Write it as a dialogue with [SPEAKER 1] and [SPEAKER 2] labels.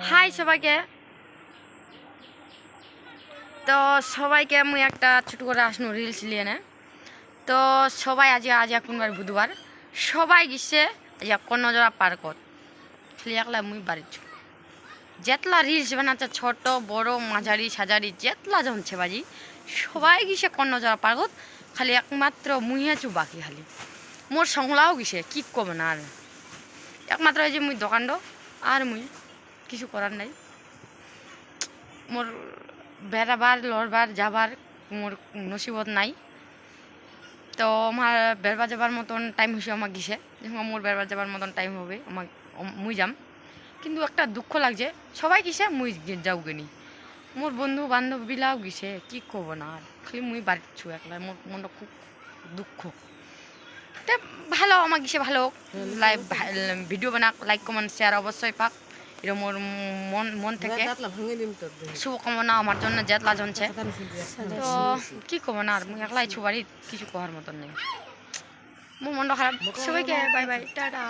[SPEAKER 1] High সবাইকে। তো সবাইকে মুই একটা ছোট করে আসনু রিলস লিয়ে না। তো সবাই আজ কোনবার বুধবার সবাই গেছে আজ কন্নজরা পার্কত। খালি একলা মুই বাড়ির যেতলা রিলস বানাচ্ছে ছোট বড় মাঝারি সাজারি যেতলা জমছে বাজি সবাই গেছে কন্নজরা পার্কত। খালি একমাত্র মুই আছো বাকি। খালি মোর সংলাও গেছে কি কব না। আর একমাত্র এই যে মুই দোকানটো আর মুই কিছু করার নাই। মোর বেড়াবার লড়বার যাবার মোর নসিবত নাই। তো আমার বেড়বা যাবার মতন টাইম হয়েছে আমার গেছে। যখন মোর বেড়বার যাবার মতন টাইম হবে আমার মুই যাম। কিন্তু একটা দুঃখ লাগছে সবাই গেছে মুই যাও গেনি। মোর বন্ধু বান্ধবীলাও গেছে কি কব না। আর খালি মুই বাড়ি ছু একলা। মোর মনটা খুব দুঃখ। ভালো আমার গেছে ভালো লাইভ ভিডিও বানাক লাইক কমেন্ট শেয়ার অবশ্যই পাক। এটা মোর মন থেকে শুভকামনা আমার জন্য যেতলা জনছে। তো কি কব না আর মুই একলাই ছু বাড়ি কিছু করার মতন নেই। মোর মনটা খারাপ। সবাইকে বাই বাই টাটা।